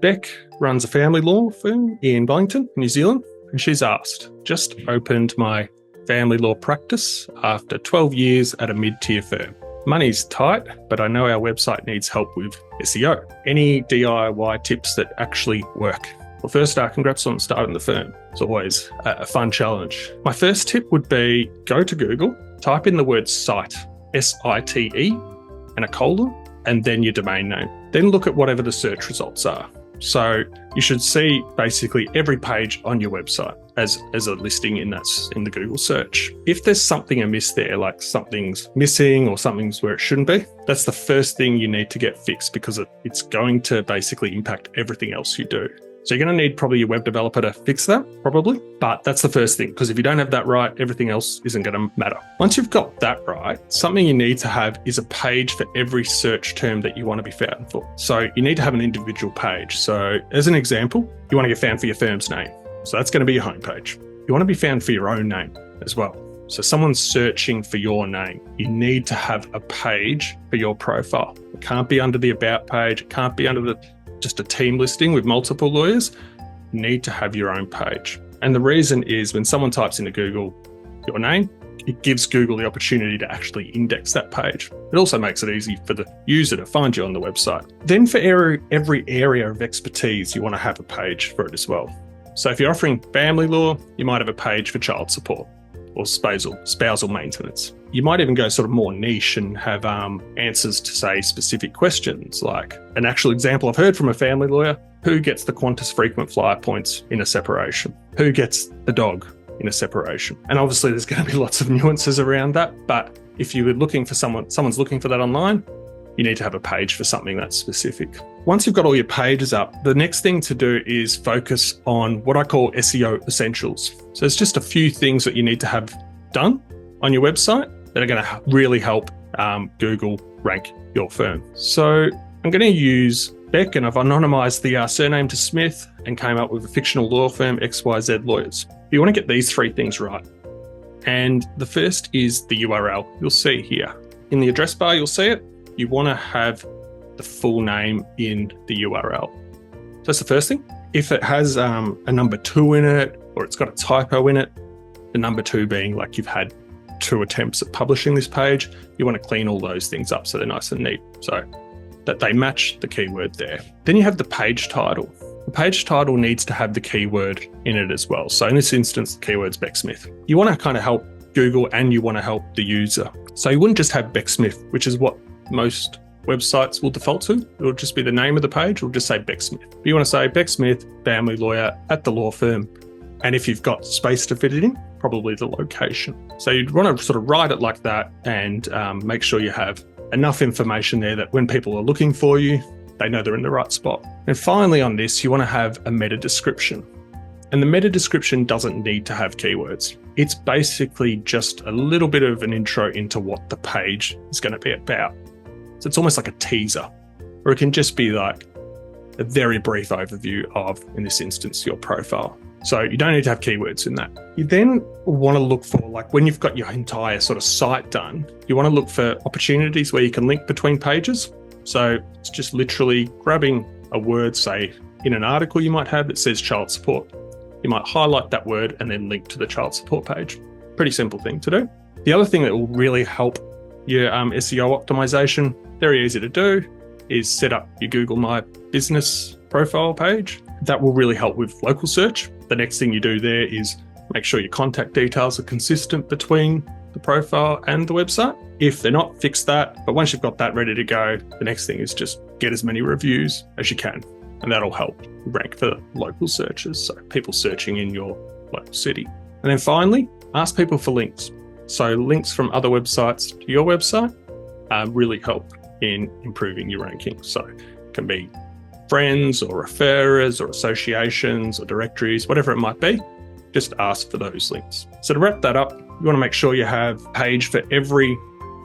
Beck runs a family law firm in Wellington, New Zealand, and she's asked, just opened my family law practice after 12 years at a mid-tier firm. Money's tight, but I know our website needs help with SEO. Any DIY tips that actually work? Well, first, congrats on starting the firm. It's always a fun challenge. My first tip would be go to Google, type in the word site, S-I-T-E, and a colon, and then your domain name. Then look at whatever the search results are. So you should see basically every page on your website as a listing in the Google search. If there's something amiss there, like something's missing or something's where it shouldn't be, that's the first thing you need to get fixed because it's going to basically impact everything else you do. So you're going to need probably your web developer to fix that, probably. But that's the first thing, because if you don't have that right, everything else isn't going to matter. Once you've got that right, something you need to have is a page for every search term that you want to be found for. So you need to have an individual page. So as an example, you want to get found for your firm's name. So that's going to be your homepage. You want to be found for your own name as well. So someone's searching for your name. You need to have a page for your profile. It can't be under the About page. It can't be under just a team listing with multiple lawyers. You need to have your own page. And the reason is when someone types into Google your name, it gives Google the opportunity to actually index that page. It also makes it easy for the user to find you on the website. Then for every area of expertise, you want to have a page for it as well. So if you're offering family law, you might have a page for child support or spousal maintenance. You might even go sort of more niche and have answers to, say, specific questions, like an actual example I've heard from a family lawyer: who gets the Qantas frequent flyer points in a separation? Who gets the dog in a separation? And obviously there's going to be lots of nuances around that, but if you were looking for someone's looking for that online, you need to have a page for something that's specific. Once you've got all your pages up, the next thing to do is focus on what I call SEO essentials. So there's just a few things that you need to have done on your website that are going to really help Google rank your firm. So I'm going to use Beck, and I've anonymized the surname to Smith and came up with a fictional law firm, XYZ Lawyers. You want to get these three things right. And the first is the URL. You'll see here. In the address bar, you'll see it. You want to have the full name in the URL. So that's the first thing. If it has a number 2 in it, or it's got a typo in it, the number 2 being like you've had 2 attempts at publishing this page, you want to clean all those things up so they're nice and neat, so that they match the keyword there. Then you have the page title. The page title needs to have the keyword in it as well. So in this instance, the keyword's Beck Smith. You want to kind of help Google and you want to help the user. So you wouldn't just have Beck Smith, which is what most websites will default to. It'll just be the name of the page. It'll just say Beck Smith. But you want to say Beck Smith, family lawyer at the law firm. And if you've got space to fit it in, probably the location. So you'd want to sort of write it like that and make sure you have enough information there that when people are looking for you, they know they're in the right spot. And finally on this, you want to have a meta description. And the meta description doesn't need to have keywords. It's basically just a little bit of an intro into what the page is going to be about. So it's almost like a teaser, or it can just be like a very brief overview of, in this instance, your profile. So you don't need to have keywords in that. You then want to look for, like when you've got your entire sort of site done, you want to look for opportunities where you can link between pages. So it's just literally grabbing a word, say in an article you might have that says child support. You might highlight that word and then link to the child support page. Pretty simple thing to do. The other thing that will really help your SEO optimization, very easy to do, is set up your Google My Business profile page. That will really help with local search. The next thing you do there is make sure your contact details are consistent between the profile and the website. If they're not, fix that. But once you've got that ready to go, the next thing is just get as many reviews as you can. And that'll help rank for local searches, so people searching in your local city. And then finally, ask people for links. So links from other websites to your website really help in improving your ranking. So it can be friends or referrers or associations or directories, whatever it might be, just ask for those links. So to wrap that up, you want to make sure you have a page for every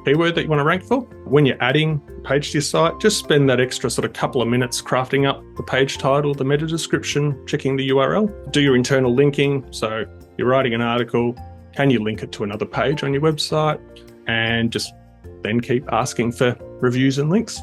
keyword that you want to rank for. When you're adding a page to your site, just spend that extra sort of couple of minutes crafting up the page title, the meta description, checking the URL, do your internal linking. So you're writing an article, can you link it to another page on your website? And just then keep asking for reviews and links.